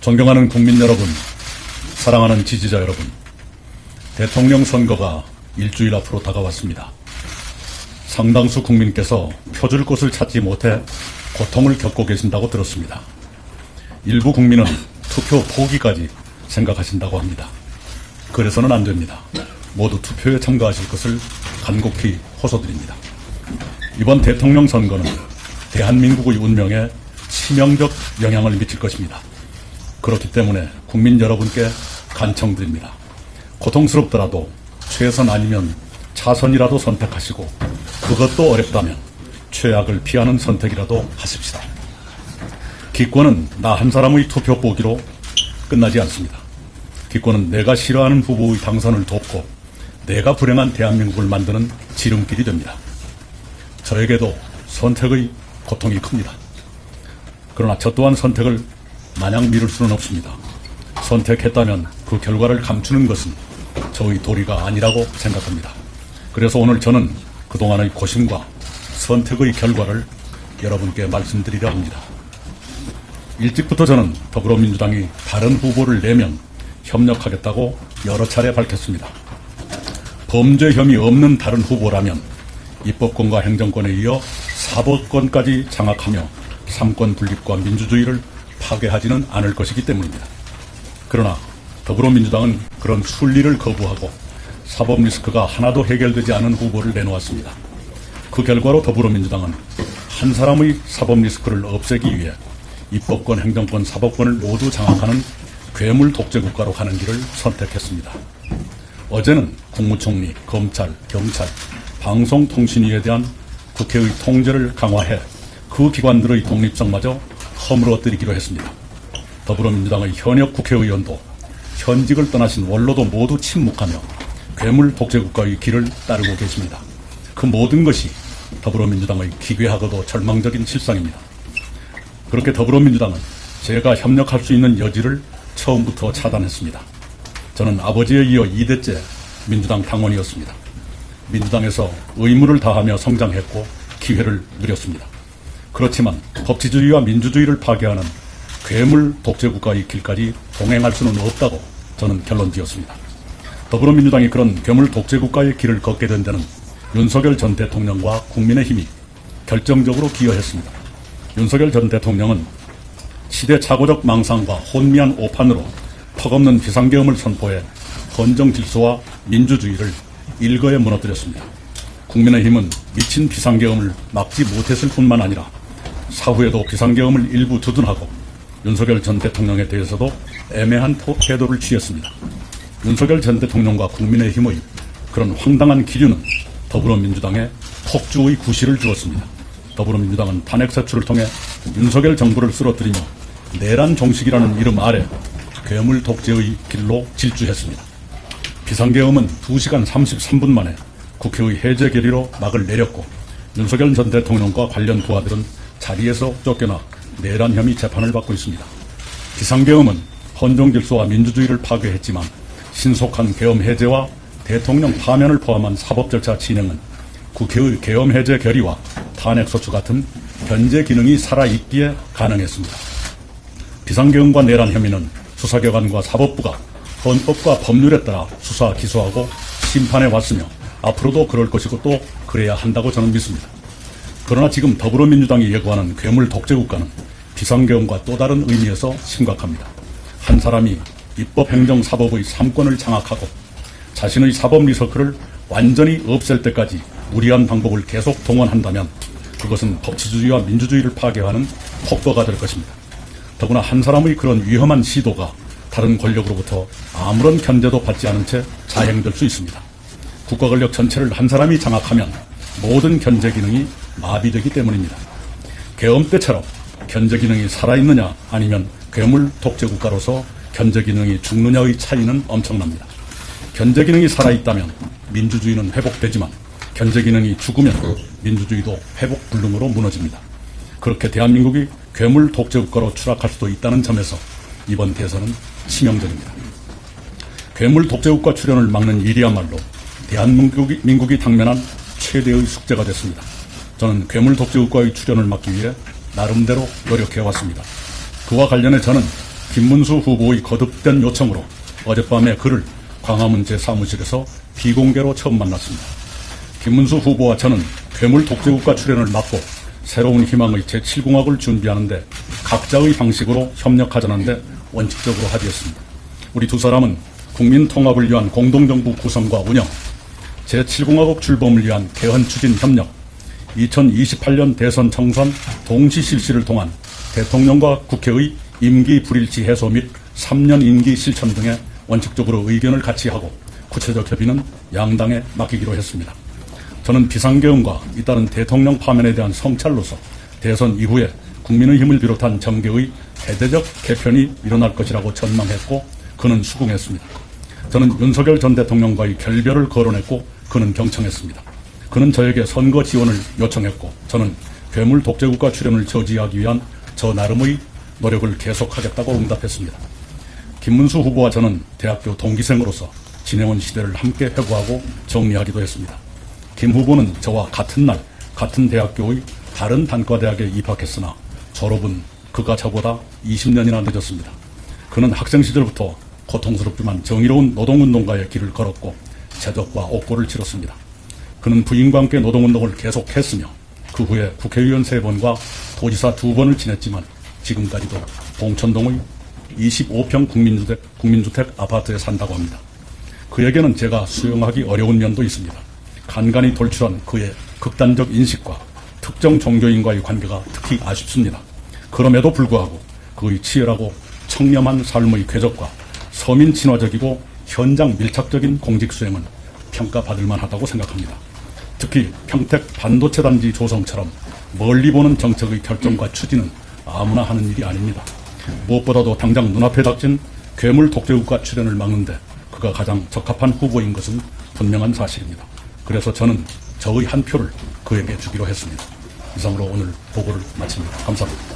존경하는 국민 여러분, 사랑하는 지지자 여러분, 대통령 선거가 일주일 앞으로 다가왔습니다. 상당수 국민께서 표줄 곳을 찾지 못해 고통을 겪고 계신다고 들었습니다. 일부 국민은 투표 포기까지 생각하신다고 합니다. 그래서는 안 됩니다. 모두 투표에 참가하실 것을 간곡히 호소드립니다. 이번 대통령 선거는 대한민국의 운명에 치명적 영향을 미칠 것입니다. 그렇기 때문에 국민 여러분께 간청드립니다. 고통스럽더라도 최선 아니면 차선이라도 선택하시고, 그것도 어렵다면 최악을 피하는 선택이라도 하십시다. 기권은 나 한 사람의 투표 포기로 끝나지 않습니다. 기권은 내가 싫어하는 후보의 당선을 돕고 내가 불행한 대한민국을 만드는 지름길이 됩니다. 저에게도 선택의 고통이 큽니다. 그러나 저 또한 선택을 마냥 미룰 수는 없습니다. 선택했다면 그 결과를 감추는 것은 저의 도리가 아니라고 생각합니다. 그래서 오늘 저는 그동안의 고심과 선택의 결과를 여러분께 말씀드리려 합니다. 일찍부터 저는 더불어민주당이 다른 후보를 내면 협력하겠다고 여러 차례 밝혔습니다. 범죄 혐의 없는 다른 후보라면 입법권과 행정권에 이어 사법권까지 장악하며 삼권 분립과 민주주의를 파괴하지는 않을 것이기 때문입니다. 그러나 더불어민주당은 그런 순리를 거부하고 사법 리스크가 하나도 해결되지 않은 후보를 내놓았습니다. 그 결과로 더불어민주당은 한 사람의 사법 리스크를 없애기 위해 입법권, 행정권, 사법권을 모두 장악하는 괴물 독재 국가로 가는 길을 선택했습니다. 어제는 국무총리, 검찰, 경찰, 방송통신위에 대한 국회의 통제를 강화해 그 기관들의 독립성마저 허물어뜨리기로 했습니다. 더불어민주당의 현역 국회의원도 현직을 떠나신 원로도 모두 침묵하며 괴물 독재국가의 길을 따르고 계십니다. 그 모든 것이 더불어민주당의 기괴하고도 절망적인 실상입니다. 그렇게 더불어민주당은 제가 협력할 수 있는 여지를 처음부터 차단했습니다. 저는 아버지에 이어 2대째 민주당 당원이었습니다. 민주당에서 의무를 다하며 성장했고 기회를 누렸습니다. 그렇지만 법치주의와 민주주의를 파괴하는 괴물 독재국가의 길까지 동행할 수는 없다고 저는 결론지었습니다. 더불어민주당이 그런 괴물 독재국가의 길을 걷게 된 데는 윤석열 전 대통령과 국민의힘이 결정적으로 기여했습니다. 윤석열 전 대통령은 시대착오적 망상과 혼미한 오판으로 턱없는 비상계엄을 선포해 헌정 질서와 민주주의를 일거에 무너뜨렸습니다. 국민의힘은 미친 비상계엄을 막지 못했을 뿐만 아니라 사후에도 비상계엄을 일부 두둔하고 윤석열 전 대통령에 대해서도 애매한 태도를 취했습니다. 윤석열 전 대통령과 국민의힘의 그런 황당한 기류는 더불어민주당에 폭주의 구실을 주었습니다. 더불어민주당은 탄핵사추를 통해 윤석열 정부를 쓰러뜨리며 내란 종식이라는 이름 아래 괴물 독재의 길로 질주했습니다. 비상계엄은 2시간 33분 만에 국회의 해제 결의로 막을 내렸고, 윤석열 전 대통령과 관련 부하들은 자리에서 쫓겨나 내란 혐의 재판을 받고 있습니다. 비상계엄은 헌정질서와 민주주의를 파괴했지만 신속한 계엄 해제와 대통령 파면을 포함한 사법 절차 진행은 국회의 계엄 해제 결의와 탄핵소추 같은 견제 기능이 살아있기에 가능했습니다. 비상계엄과 내란 혐의는 수사기관과 사법부가 헌법과 법률에 따라 수사, 기소하고 심판해 왔으며 앞으로도 그럴 것이고 또 그래야 한다고 저는 믿습니다. 그러나 지금 더불어민주당이 예고하는 괴물 독재국가는 비상계엄과 또 다른 의미에서 심각합니다. 한 사람이 입법, 행정, 사법의 3권을 장악하고 자신의 사법 리서크를 완전히 없앨 때까지 무리한 방법을 계속 동원한다면 그것은 법치주의와 민주주의를 파괴하는 폭거가 될 것입니다. 더구나 한 사람의 그런 위험한 시도가 다른 권력으로부터 아무런 견제도 받지 않은 채 자행될 수 있습니다. 국가 권력 전체를 한 사람이 장악하면 모든 견제 기능이 마비되기 때문입니다. 계엄 때처럼 견제 기능이 살아있느냐 아니면 괴물 독재 국가로서 견제 기능이 죽느냐의 차이는 엄청납니다. 견제 기능이 살아있다면 민주주의는 회복되지만 견제 기능이 죽으면 민주주의도 회복 불능으로 무너집니다. 그렇게 대한민국이 괴물 독재 국가로 추락할 수도 있다는 점에서 이번 대선은 치명적입니다. 괴물 독재 국가 출현을 막는 일이야말로 대한민국이 당면한 최대의 숙제가 됐습니다. 저는 괴물 독재 국가의 출현을 막기 위해 나름대로 노력해왔습니다. 그와 관련해 저는 김문수 후보의 거듭된 요청으로 어젯밤에 그를 광화문 제 사무실에서 비공개로 처음 만났습니다. 김문수 후보와 저는 괴물 독재국가 출현을 막고 새로운 희망의 제7공학을 준비하는데 각자의 방식으로 협력하자는데 원칙적으로 합의했습니다. 우리 두 사람은 국민 통합을 위한 공동정부 구성과 운영, 제7공화국 출범을 위한 개헌 추진 협력, 2028년 대선 총선 동시 실시를 통한 대통령과 국회의 임기 불일치 해소 및 3년 임기 실천 등에 원칙적으로 의견을 같이 하고 구체적 협의는 양당에 맡기기로 했습니다. 저는 비상계엄과 잇따른 대통령 파면에 대한 성찰로서 대선 이후에 국민의힘을 비롯한 정계의 대대적 개편이 일어날 것이라고 전망했고 그는 수긍했습니다. 저는 윤석열 전 대통령과의 결별을 거론했고 그는 경청했습니다. 그는 저에게 선거 지원을 요청했고 저는 괴물 독재국가 출현을 저지하기 위한 저 나름의 노력을 계속하겠다고 응답했습니다. 김문수 후보와 저는 대학교 동기생으로서 지내온 시대를 함께 회고하고 정리하기도 했습니다. 김 후보는 저와 같은 날 같은 대학교의 다른 단과대학에 입학했으나 졸업은 그가 저보다 20년이나 늦었습니다. 그는 학생 시절부터 고통스럽지만 정의로운 노동운동가의 길을 걸었고 제적과 옥고를 치렀습니다. 그는 부인과 함께 노동운동을 계속했으며 그 후에 국회의원 3번과 도지사 2번을 지냈지만 지금까지도 봉천동의 25평 국민주택 아파트에 산다고 합니다. 그에게는 제가 수용하기 어려운 면도 있습니다. 간간히 돌출한 그의 극단적 인식과 특정 종교인과의 관계가 특히 아쉽습니다. 그럼에도 불구하고 그의 치열하고 청렴한 삶의 궤적과 서민 친화적이고 현장 밀착적인 공직 수행은 평가받을 만하다고 생각합니다. 특히 평택 반도체 단지 조성처럼 멀리 보는 정책의 결정과 추진은 아무나 하는 일이 아닙니다. 무엇보다도 당장 눈앞에 닥친 괴물 독재국가 출현을 막는데 그가 가장 적합한 후보인 것은 분명한 사실입니다. 그래서 저는 저의 한 표를 그에게 주기로 했습니다. 이상으로 오늘 보고를 마칩니다. 감사합니다.